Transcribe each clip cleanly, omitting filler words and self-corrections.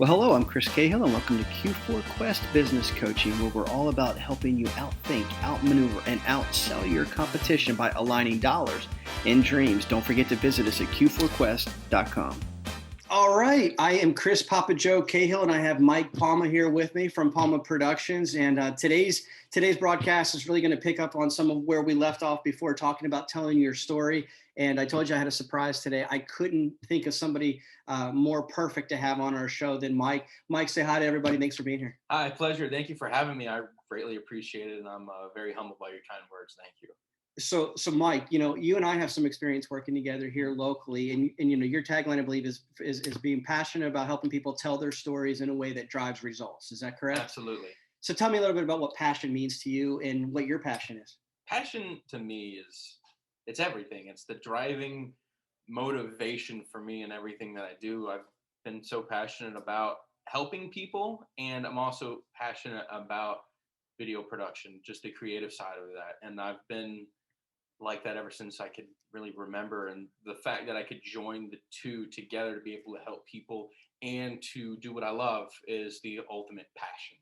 Well, hello, I'm Chris Cahill, and welcome to Q4 Quest Business Coaching, where we're all about helping you outthink, outmaneuver, and outsell your competition by aligning dollars and dreams. Don't forget to visit us at q4quest.com. All right, I am Chris Papa Joe Cahill, and I have Mike Palma here with me from Palma Productions. And today's broadcast is really going to pick up on some of where we left off before, talking about telling your story. And I told you I had a surprise today. I couldn't think of somebody more perfect to have on our show than Mike. Mike, say hi to everybody. Thanks for being here. Hi, pleasure. Thank you for having me. I greatly appreciate it, and I'm very humbled by your kind words. Thank you. So Mike, you and I have some experience working together here locally, and your tagline, I believe, is being passionate about helping people tell their stories in a way that drives results. Is that correct? Absolutely. So tell me a little bit about what passion means to you and what your passion is. Passion to me it's everything. It's the driving motivation for me in everything that I do. I've been so passionate about helping people, and I'm also passionate about video production, just the creative side of that. And I've been like that ever since I could really remember. And the fact that I could join the two together to be able to help people and to do what I love is the ultimate passion.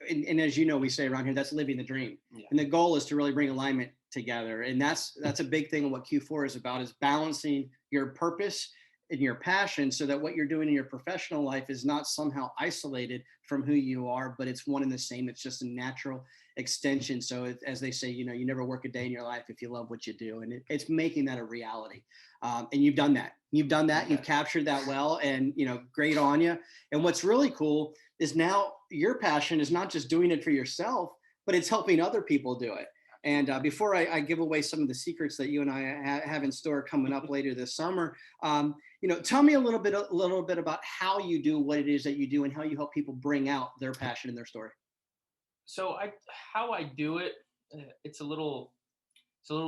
And as you know, we say around here, that's living the dream. Yeah. And the goal is to really bring alignment together. And that's a big thing of what Q4 is about, is balancing your purpose and your passion so that what you're doing in your professional life is not somehow isolated from who you are, but it's one and the same. It's just a natural extension. So as they say, you never work a day in your life if you love what you do. And it's making that a reality. And you've done that. You've captured that well, and, great on you. And what's really cool is now your passion is not just doing it for yourself, but it's helping other people do it. And before I give away some of the secrets that you and I have in store coming up later this summer, tell me a little bit about how you do what it is that you do and how you help people bring out their passion in their story. So how I do it, it's a little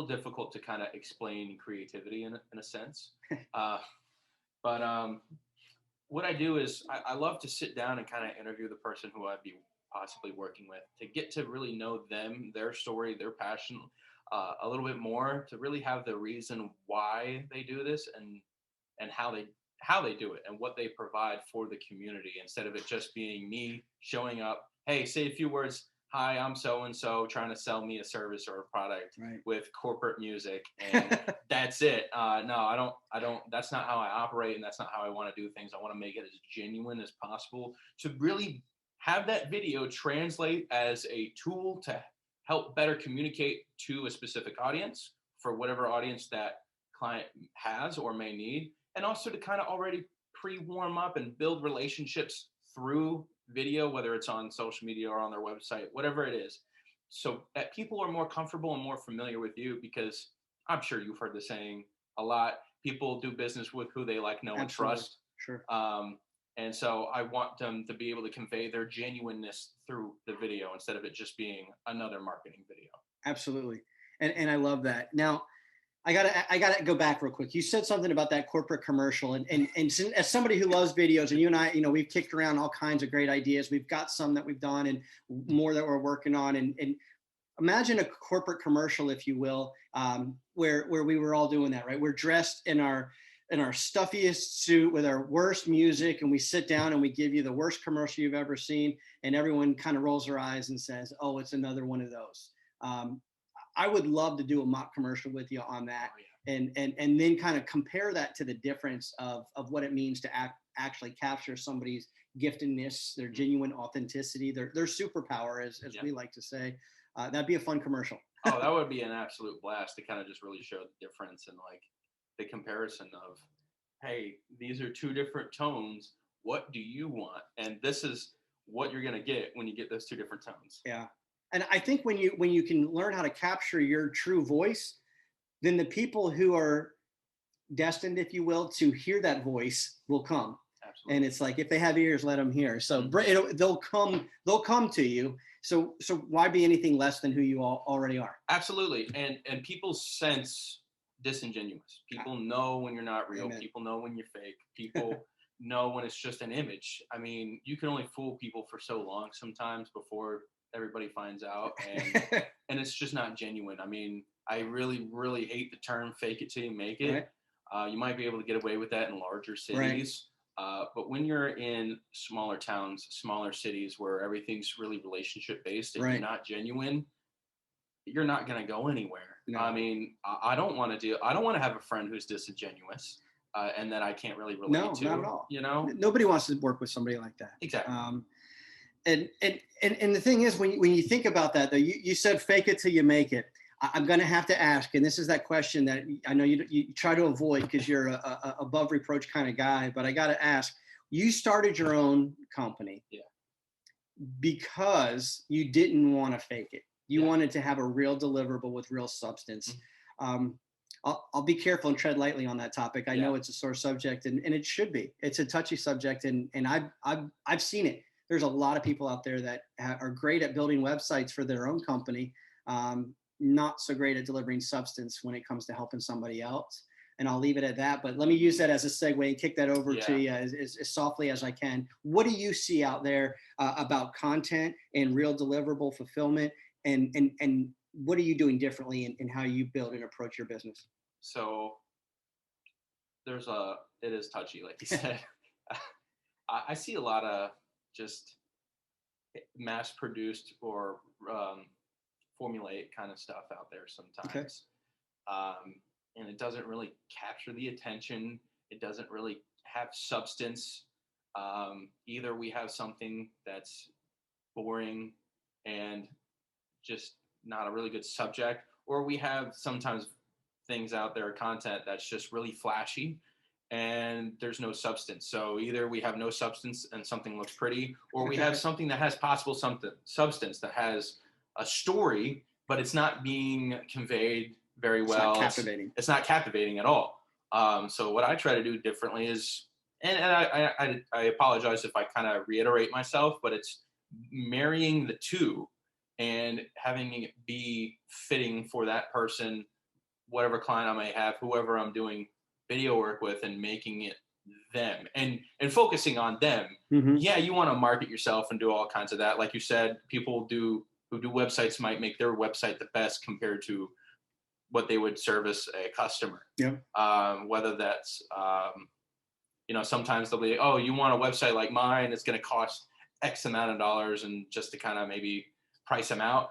difficult to kind of explain creativity in a sense. But what I do is I love to sit down and kind of interview the person who I'd be possibly working with, to get to really know them, their story, their passion a little bit more, to really have the reason why they do this and how they do it and what they provide for the community, instead of it just being me showing up, hey, say a few words, hi, I'm so and so, trying to sell me a service or a product, right, with corporate music, and that's it. No, I don't. That's not how I operate, and that's not how I want to do things. I want to make it as genuine as possible, to really have that video translate as a tool to help better communicate to a specific audience, for whatever audience that client has or may need, and also to kind of already pre-warm up and build relationships through video, whether it's on social media or on their website, whatever it is, so that people are more comfortable and more familiar with you, because I'm sure you've heard the saying a lot, people do business with who they like, know, and trust. Sure. And so I want them to be able to convey their genuineness through the video, instead of it just being another marketing video. Absolutely. And I love that. Now, I gotta go back real quick. You said something about that corporate commercial, and as somebody who loves videos, and you and I, we've kicked around all kinds of great ideas. We've got some that we've done and more that we're working on. And imagine a corporate commercial, if you will, where we were all doing that, right? We're dressed in our stuffiest suit with our worst music, and we sit down and we give you the worst commercial you've ever seen, and everyone kind of rolls their eyes and says, "Oh, it's another one of those." I would love to do a mock commercial with you on that, and then kind of compare that to the difference of what it means to actually capture somebody's giftedness, their genuine authenticity, their superpower, as we like to say. That'd be a fun commercial. Oh, that would be an absolute blast to kind of just really show the difference and like the comparison of, hey, these are two different tones. What do you want? And this is what you're going to get when you get those two different tones. Yeah. And I think when you can learn how to capture your true voice, then the people who are destined, if you will, to hear that voice will come. Absolutely. And it's like, if they have ears, let them hear. So they'll come to you. So why be anything less than who you already are? Absolutely. And people sense disingenuous. People know when you're not real. Amen. People know when you're fake. People know when it's just an image. I mean, you can only fool people for so long sometimes before everybody finds out, and it's just not genuine. I mean, I really, really hate the term "fake it till you make it." Right. You might be able to get away with that in larger cities, But when you're in smaller towns, smaller cities where everything's really relationship based and you're Right. not genuine, you're not going to go anywhere. I No, mean, I don't want to I don't want to have a friend who's disingenuous and that I can't really relate no, not at to, all. you know? Nobody wants to work with somebody like that. Exactly. And the thing is, when you think about that, though, you said fake it till you make it. I'm going to have to ask, and this is that question that I know you try to avoid because you're a above reproach kind of guy, but I got to ask. You started your own company Yeah. because you didn't want to fake it. You Yeah. wanted to have a real deliverable with real substance. Um, I'll be careful and tread lightly on that topic. I Yeah. know it's a sore subject, and it should be. It's a touchy subject, and I've seen it. There's a lot of people out there that are great at building websites for their own company, not so great at delivering substance when it comes to helping somebody else. And I'll leave it at that. But let me use that as a segue and kick that over to you as softly as I can. What do you see out there about content and real deliverable fulfillment? And what are you doing differently in how you build and approach your business? So it is touchy, like you said. I see a lot of just mass produced or formulaic kind of stuff out there Okay. sometimes. Um, and it doesn't really capture the attention. It doesn't really have substance. Either we have something that's boring and just not a really good subject, or we have sometimes things out there, content that's just really flashy and there's no substance. So either we have no substance and something looks pretty, or we have something that has possible something substance that has a story, but it's not being conveyed very It's not well. captivating. It's not captivating at all. So what I try to do differently is, and I apologize if I kind of reiterate myself, but it's marrying the two and having it be fitting for that person, whatever client I may have, whoever I'm doing video work with, and making it them and focusing on them. Mm-hmm. Yeah, you want to market yourself and do all kinds of that. Like you said, people who do websites might make their website the best compared to what they would service a customer. Yeah. Whether that's sometimes they'll be, oh, you want a website like mine, it's going to cost X amount of dollars, and just to kind of maybe price them out.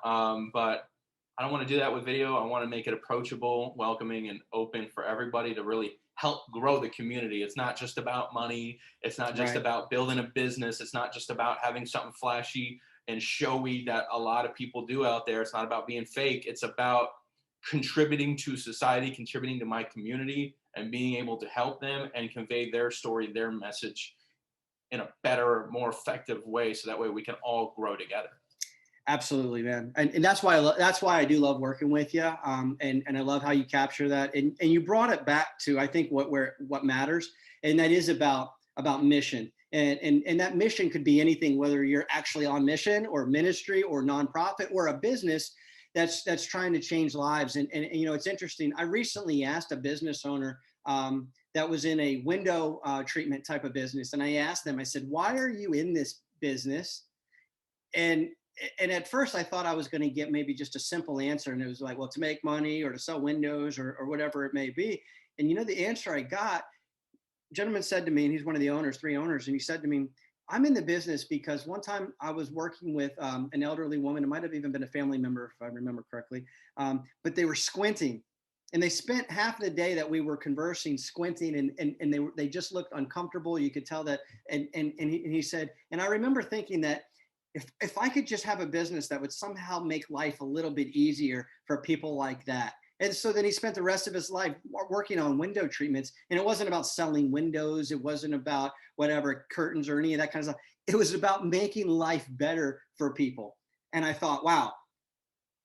But I don't want to do that with video. I want to make it approachable, welcoming, and open for everybody to really help grow the community. It's not just about money. It's not just about building a business. It's not just about having something flashy and showy that a lot of people do out there. It's not about being fake. It's about contributing to society, contributing to my community, and being able to help them and convey their story, their message in a better, more effective way. So that way we can all grow together. Absolutely, man, and that's why that's why I do love working with you, and I love how you capture that, and you brought it back to I think what matters, and that is about mission, and that mission could be anything, whether you're actually on mission or ministry or nonprofit or a business that's trying to change lives, and it's interesting. I recently asked a business owner that was in a window treatment type of business, and I asked them, I said, why are you in this business? And at first I thought I was going to get maybe just a simple answer. And it was like, well, to make money or to sell windows or whatever it may be. And the answer I got, gentleman said to me, and he's one of the owners, 3 owners. And he said to me, I'm in the business because one time I was working with an elderly woman. It might've even been a family member, if I remember correctly. But they were squinting, and they spent half of the day that we were conversing squinting, and they just looked uncomfortable. You could tell that. And he said, and I remember thinking that, if I could just have a business that would somehow make life a little bit easier for people like that. And so then he spent the rest of his life working on window treatments. And it wasn't about selling windows. It wasn't about whatever curtains or any of that kind of stuff. It was about making life better for people. And I thought, wow,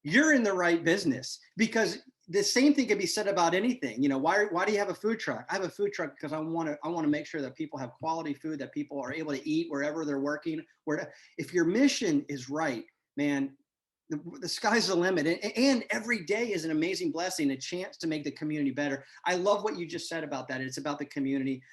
you're in the right business, because the same thing could be said about anything. Why do you have a food truck? I have a food truck because I want to make sure that people have quality food, that people are able to eat wherever they're working. If your mission is right, man, the sky's the limit. And every day is an amazing blessing, a chance to make the community better. I love what you just said about that. It's about the community.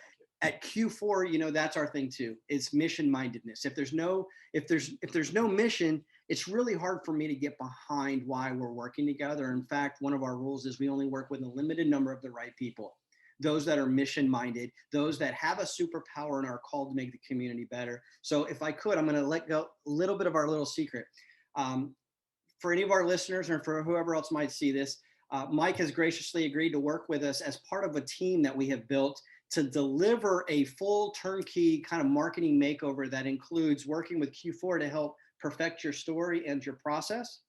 At Q4, that's our thing too. It's mission mindedness. If there's no mission, it's really hard for me to get behind why we're working together. In fact, one of our rules is we only work with a limited number of the right people. those that are mission minded, those that have a superpower and are called to make the community better. So if I could, I'm going to let go a little bit of our little secret. For any of our listeners or for whoever else might see this, Mike has graciously agreed to work with us as part of a team that we have built to deliver a full turnkey kind of marketing makeover that includes working with Q4 to help perfect your story and your process,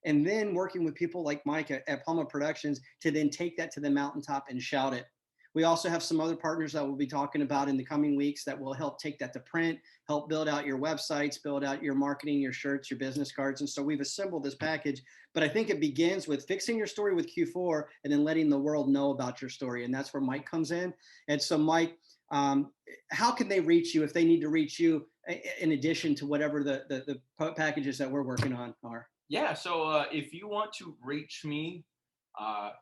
and then working with people like Mike at Palma Productions to then take that to the mountaintop and shout it. We also have some other partners that we'll be talking about in the coming weeks that will help take that to print, help build out your websites, build out your marketing, your shirts, your business cards. And so we've assembled this package, but I think it begins with fixing your story with Q4 and then letting the world know about your story. And that's where Mike comes in. And so Mike, how can they reach you if they need to reach you in addition to whatever the packages that we're working on are? Yeah, so if you want to reach me,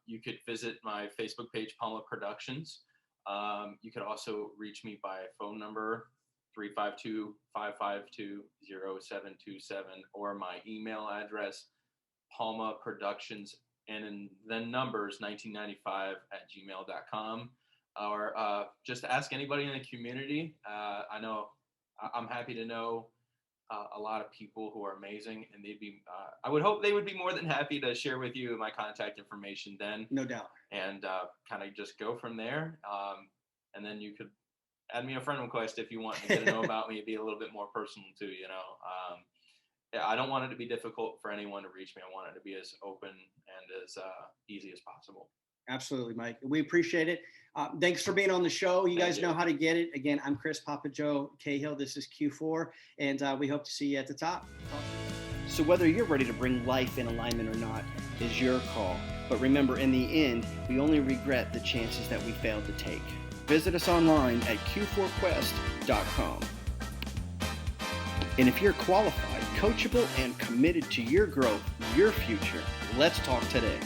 you could visit my Facebook page, Palma Productions. You could also reach me by phone number 352-552-0727 or my email address, Palma Productions, and then numbers 1995@gmail.com. Or just ask anybody in the community. I know I'm happy to know a lot of people who are amazing, and they'd be I would hope they would be more than happy to share with you my contact information then. No doubt. And kind of just go from there. And then you could add me a friend request if you want to get to know about me, be a little bit more personal too, you know. Yeah, I don't want it to be difficult for anyone to reach me. I want it to be as open and as easy as possible. Absolutely, Mike. We appreciate it. Thanks for being on the show. You guys know how to get it. Again, I'm Chris Papa Joe Cahill. This is Q4, and we hope to see you at the top. So whether you're ready to bring life in alignment or not is your call. But remember, in the end, we only regret the chances that we failed to take. Visit us online at q4quest.com. And if you're qualified, coachable, and committed to your growth, your future, let's talk today.